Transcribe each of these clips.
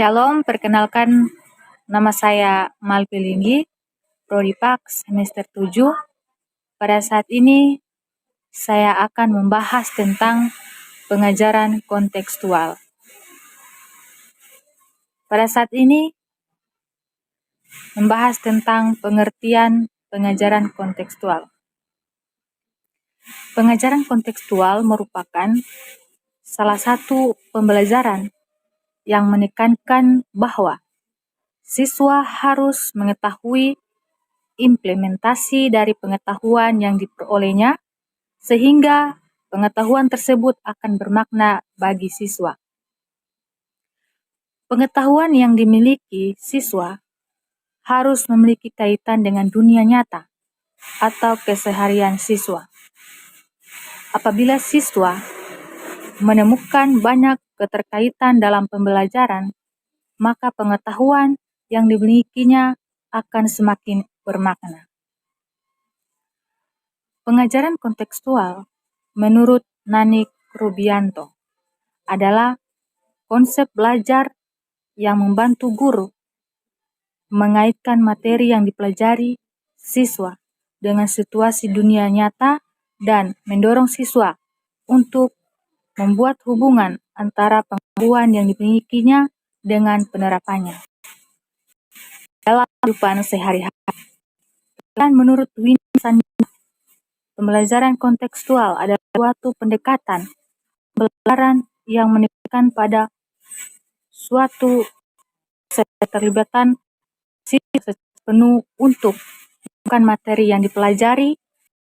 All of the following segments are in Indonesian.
Shalom, perkenalkan nama saya Malvi Linggi, Prodi Pak semester 7. Pada saat ini saya akan membahas tentang pengajaran kontekstual. Pada saat ini membahas tentang pengertian pengajaran kontekstual. Pengajaran kontekstual merupakan salah satu pembelajaran yang menekankan bahwa siswa harus mengetahui implementasi dari pengetahuan yang diperolehnya, sehingga pengetahuan tersebut akan bermakna bagi siswa. Pengetahuan yang dimiliki siswa harus memiliki kaitan dengan dunia nyata atau keseharian siswa. Apabila siswa menemukan banyak keterkaitan dalam pembelajaran, maka pengetahuan yang dimilikinya akan semakin bermakna. Pengajaran kontekstual menurut Nani Rubianto adalah konsep belajar yang membantu guru mengaitkan materi yang dipelajari siswa dengan situasi dunia nyata dan mendorong siswa untuk membuat hubungan antara pengetahuan yang dimilikinya dengan penerapannya dalam kehidupan sehari-hari. Dan menurut Winston, pembelajaran kontekstual adalah suatu pendekatan pembelajaran yang menekankan pada suatu keterlibatan siswa penuh untuk bukan materi yang dipelajari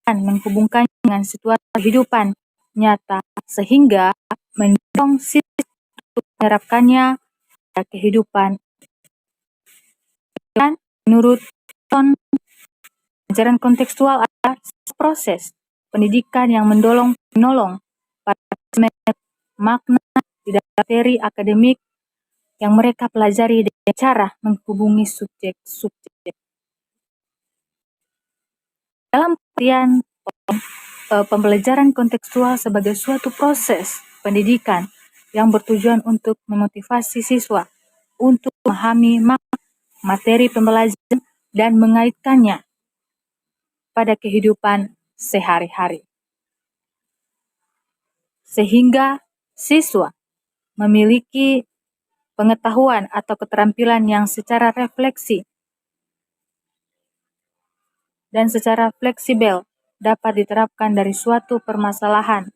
dan menghubungkan dengan situasi kehidupan nyata sehingga mendorong siswa untuk menerapkannya pada kehidupan. Dan menurut Winston, pengajaran kontekstual adalah proses pendidikan yang menolong para siswa makna di dalam materi akademik yang mereka pelajari dengan cara menghubungi subjek-subjek. Dalam pengertian pembelajaran kontekstual sebagai suatu proses pendidikan yang bertujuan untuk memotivasi siswa untuk memahami materi pembelajaran dan mengaitkannya pada kehidupan sehari-hari, sehingga siswa memiliki pengetahuan atau keterampilan yang secara refleksi dan secara fleksibel dapat diterapkan dari suatu permasalahan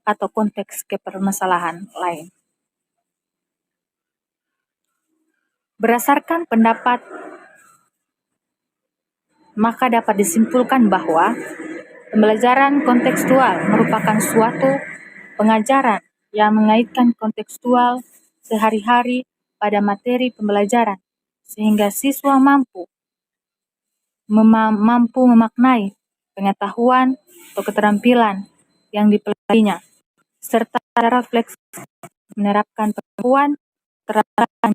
atau konteks kepermasalahan lain. Berdasarkan pendapat, maka dapat disimpulkan bahwa pembelajaran kontekstual merupakan suatu pengajaran yang mengaitkan kontekstual sehari-hari pada materi pembelajaran, sehingga siswa mampu memaknai pengetahuan atau keterampilan yang dipelajarinya, serta secara fleksibel menerapkan pengetahuan terapkan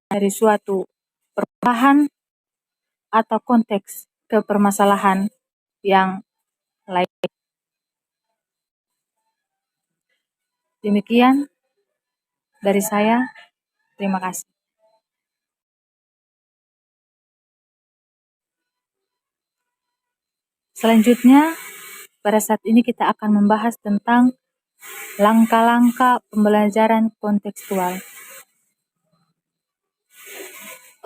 dari suatu perubahan atau konteks kepermasalahan yang lain. Demikian dari saya. Terima kasih. Selanjutnya, pada saat ini kita akan membahas tentang langkah-langkah pembelajaran kontekstual.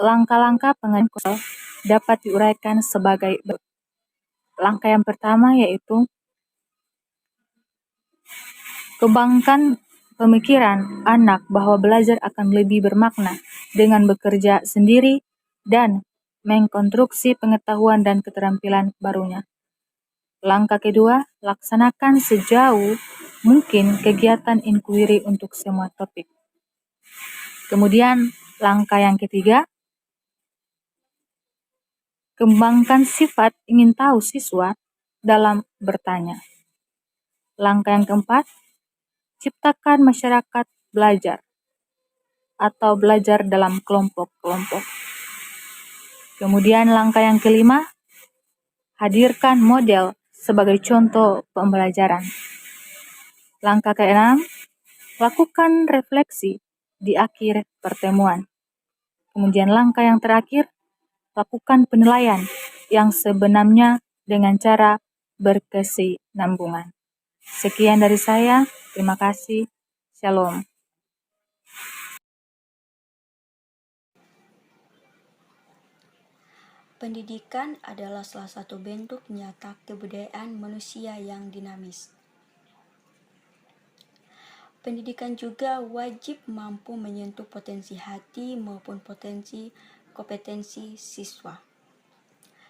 Langkah-langkah pengajaran kontekstual dapat diuraikan sebagai berikut. Langkah yang pertama yaitu kembangkan pemikiran anak bahwa belajar akan lebih bermakna dengan bekerja sendiri dan mengkonstruksi pengetahuan dan keterampilan barunya. Langkah kedua, laksanakan sejauh mungkin kegiatan inquiry untuk semua topik. Kemudian langkah yang ketiga, kembangkan sifat ingin tahu siswa dalam bertanya. Langkah yang keempat, ciptakan masyarakat belajar atau belajar dalam kelompok-kelompok. Kemudian langkah yang kelima, hadirkan model sebagai contoh pembelajaran. Langkah keenam, lakukan refleksi di akhir pertemuan. Kemudian langkah yang terakhir, lakukan penilaian yang sebenarnya dengan cara berkesinambungan. Sekian dari saya, terima kasih. Shalom. Pendidikan adalah salah satu bentuk nyata kebudayaan manusia yang dinamis. Pendidikan juga wajib mampu menyentuh potensi hati maupun potensi kompetensi siswa,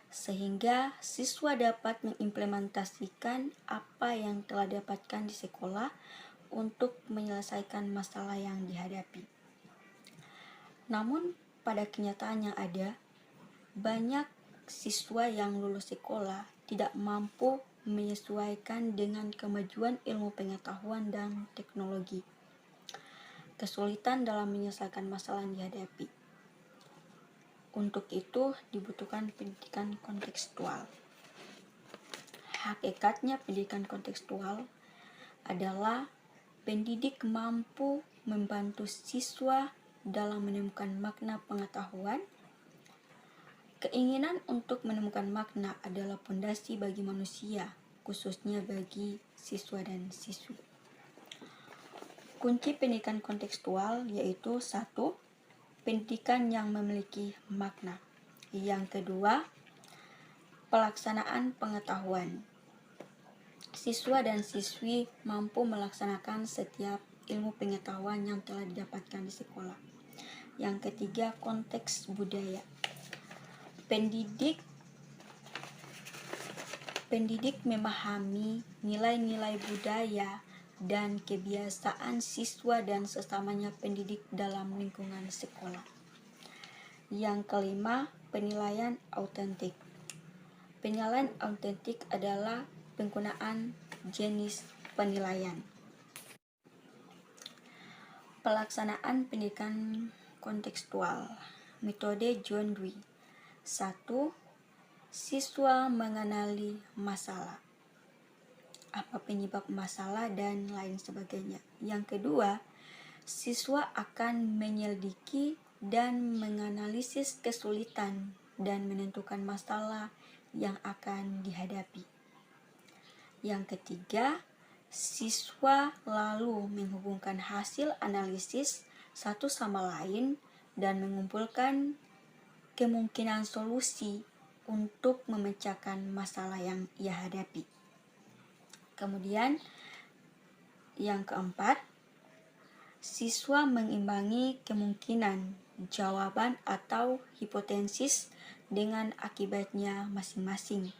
sehingga siswa dapat mengimplementasikan apa yang telah didapatkan di sekolah untuk menyelesaikan masalah yang dihadapi. Namun, pada kenyataan yang ada, banyak siswa yang lulus sekolah tidak mampu menyesuaikan dengan kemajuan ilmu pengetahuan dan teknologi. Kesulitan dalam menyelesaikan masalah yang dihadapi. Untuk itu dibutuhkan pendidikan kontekstual. Hakikatnya pendidikan kontekstual adalah pendidik mampu membantu siswa dalam menemukan makna pengetahuan. Keinginan untuk menemukan makna adalah pondasi bagi manusia, khususnya bagi siswa dan siswi. Kunci pendidikan kontekstual yaitu 1. Pendidikan yang memiliki makna. Yang kedua, pelaksanaan pengetahuan. Siswa dan siswi mampu melaksanakan setiap ilmu pengetahuan yang telah didapatkan di sekolah. Yang ketiga, konteks budaya. Pendidik memahami nilai-nilai budaya dan kebiasaan siswa dan sesamanya pendidik dalam lingkungan sekolah. Yang kelima, penilaian autentik. Penilaian autentik adalah penggunaan jenis penilaian. Pelaksanaan pendidikan kontekstual. Metode John Dewey. 1. Siswa mengenali masalah. Apa penyebab masalah dan lain sebagainya. Yang kedua, siswa akan menyelidiki dan menganalisis kesulitan dan menentukan masalah yang akan dihadapi. Yang ketiga, siswa lalu menghubungkan hasil analisis satu sama lain dan mengumpulkan kemungkinan solusi untuk memecahkan masalah yang ia hadapi. Kemudian, yang keempat, siswa mengimbangi kemungkinan jawaban atau hipotesis dengan akibatnya masing-masing.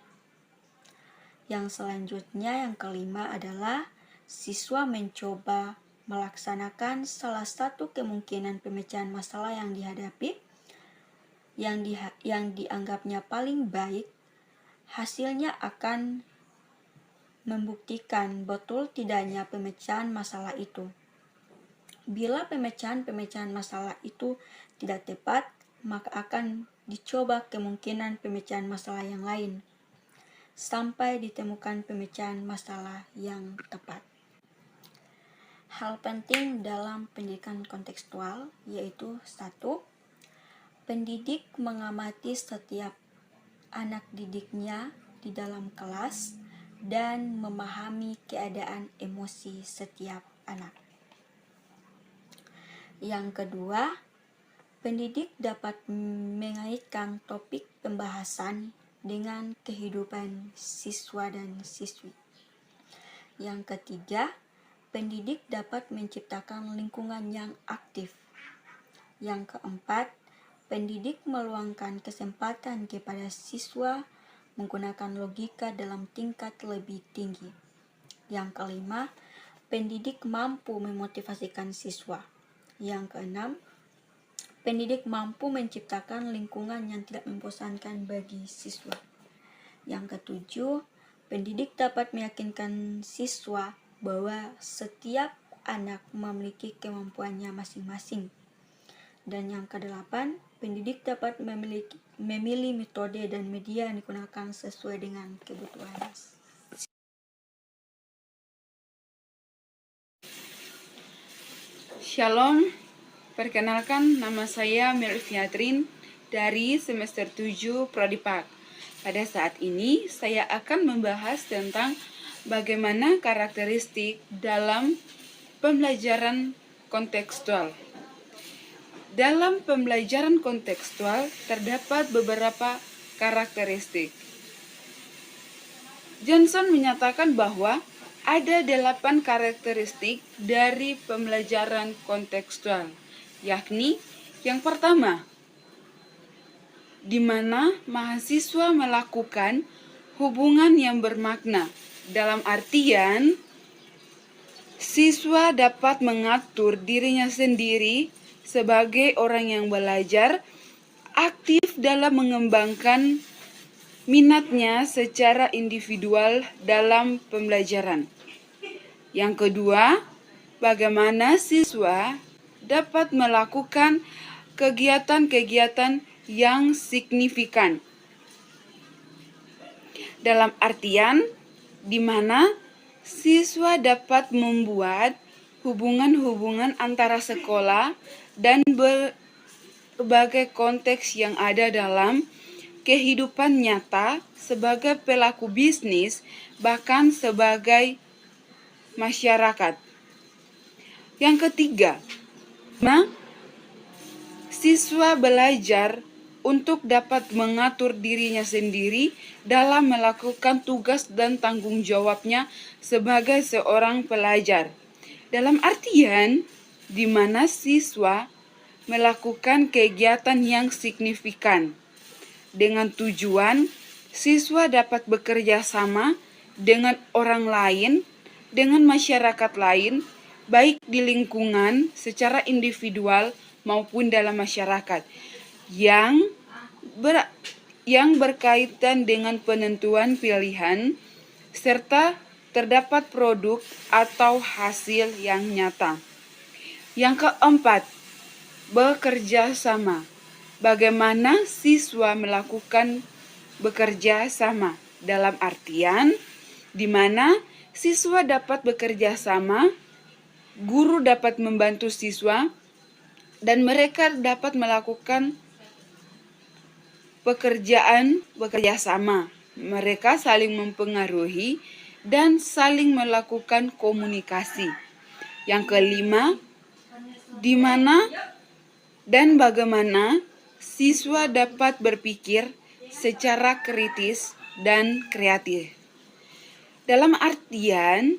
Yang selanjutnya, yang kelima adalah siswa mencoba melaksanakan salah satu kemungkinan pemecahan masalah yang dihadapi yang dianggapnya paling baik. Hasilnya akan membuktikan betul tidaknya pemecahan masalah itu. Bila pemecahan masalah itu tidak tepat, maka akan dicoba kemungkinan pemecahan masalah yang lain sampai ditemukan pemecahan masalah yang tepat. Hal penting dalam pendidikan kontekstual yaitu 1. Pendidik mengamati setiap anak didiknya di dalam kelas dan memahami keadaan emosi setiap anak. Yang kedua, pendidik dapat mengaitkan topik pembahasan dengan kehidupan siswa dan siswi. Yang ketiga, pendidik dapat menciptakan lingkungan yang aktif. Yang keempat, pendidik meluangkan kesempatan kepada siswa menggunakan logika dalam tingkat lebih tinggi. Yang kelima, pendidik mampu memotivasikan siswa. Yang keenam, pendidik mampu menciptakan lingkungan yang tidak membosankan bagi siswa. Yang ketujuh, pendidik dapat meyakinkan siswa bahwa setiap anak memiliki kemampuannya masing-masing. Dan yang kedelapan, pendidik dapat memilih metode dan media yang digunakan sesuai dengan kebutuhan. Shalom, Perkenalkan, nama saya Melviatrin dari semester 7 Prodipak. Pada saat ini, saya akan membahas tentang bagaimana karakteristik dalam pembelajaran kontekstual. Dalam pembelajaran kontekstual, terdapat beberapa karakteristik. Johnson menyatakan bahwa ada 8 karakteristik dari pembelajaran kontekstual, yakni yang pertama, di mana mahasiswa melakukan hubungan yang bermakna. Dalam artian, siswa dapat mengatur dirinya sendiri sebagai orang yang belajar, aktif dalam mengembangkan minatnya secara individual dalam pembelajaran. Yang kedua, bagaimana siswa dapat melakukan kegiatan-kegiatan yang signifikan. Dalam artian, di mana siswa dapat membuat hubungan-hubungan antara sekolah dan berbagai konteks yang ada dalam kehidupan nyata sebagai pelaku bisnis, bahkan sebagai masyarakat. Yang ketiga, siswa belajar untuk dapat mengatur dirinya sendiri dalam melakukan tugas dan tanggung jawabnya sebagai seorang pelajar. Dalam artian, di mana siswa melakukan kegiatan yang signifikan. Dengan tujuan, siswa dapat bekerja sama dengan orang lain, dengan masyarakat lain, baik di lingkungan secara individual maupun dalam masyarakat, yang berkaitan dengan penentuan pilihan, serta terdapat produk atau hasil yang nyata. Yang keempat, bekerja sama. Bagaimana siswa melakukan bekerja sama? Dalam artian, di mana siswa dapat bekerja sama, guru dapat membantu siswa, dan mereka dapat melakukan pekerjaan bekerja sama. Mereka saling mempengaruhi dan saling melakukan komunikasi. Yang kelima, di mana dan bagaimana siswa dapat berpikir secara kritis dan kreatif. Dalam artian,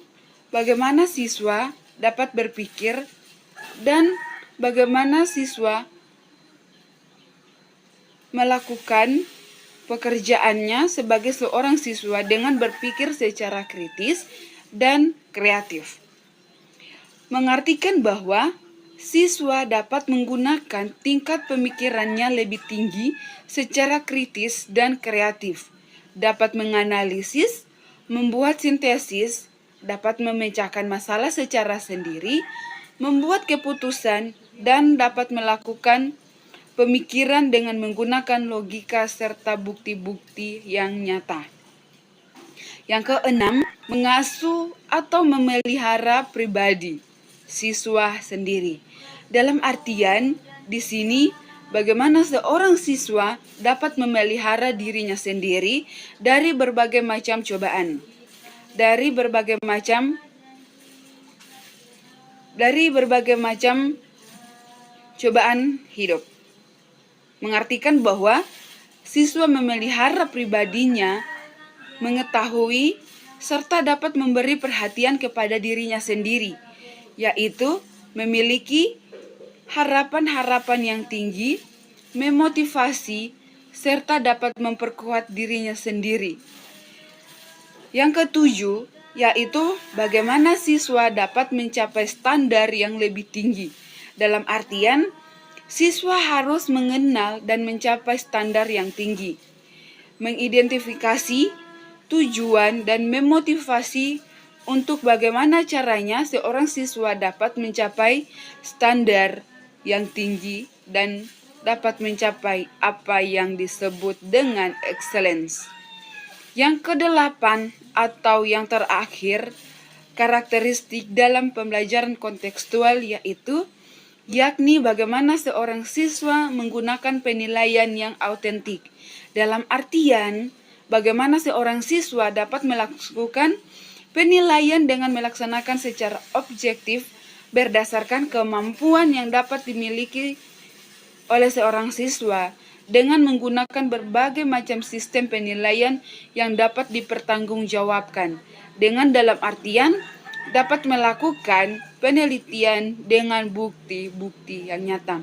bagaimana siswa dapat berpikir dan bagaimana siswa melakukan pekerjaannya sebagai seorang siswa dengan berpikir secara kritis dan kreatif. Mengartikan bahwa siswa dapat menggunakan tingkat pemikirannya lebih tinggi secara kritis dan kreatif, dapat menganalisis, membuat sintesis, dapat memecahkan masalah secara sendiri, membuat keputusan, dan dapat melakukan pemikiran dengan menggunakan logika serta bukti-bukti yang nyata. Yang keenam, mengasuh atau memelihara pribadi siswa sendiri. Dalam artian, di sini bagaimana seorang siswa dapat memelihara dirinya sendiri dari berbagai macam cobaan, dari berbagai macam cobaan hidup. Mengartikan bahwa siswa memelihara pribadinya, mengetahui serta dapat memberi perhatian kepada dirinya sendiri, yaitu memiliki harapan-harapan yang tinggi, memotivasi, serta dapat memperkuat dirinya sendiri. Yang ketujuh, yaitu bagaimana siswa dapat mencapai standar yang lebih tinggi. Dalam artian, siswa harus mengenal dan mencapai standar yang tinggi, mengidentifikasi tujuan dan memotivasi untuk bagaimana caranya seorang siswa dapat mencapai standar yang tinggi dan dapat mencapai apa yang disebut dengan excellence. Yang kedelapan atau yang terakhir, karakteristik dalam pembelajaran kontekstual yaitu yakni bagaimana seorang siswa menggunakan penilaian yang autentik. Dalam artian, bagaimana seorang siswa dapat melakukan penilaian dengan melaksanakan secara objektif berdasarkan kemampuan yang dapat dimiliki oleh seorang siswa dengan menggunakan berbagai macam sistem penilaian yang dapat dipertanggungjawabkan. Dengan dalam artian dapat melakukan penelitian dengan bukti-bukti yang nyata.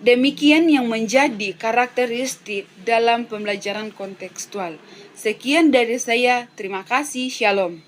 Demikian yang menjadi karakteristik dalam pembelajaran kontekstual. Sekian dari saya, terima kasih, shalom.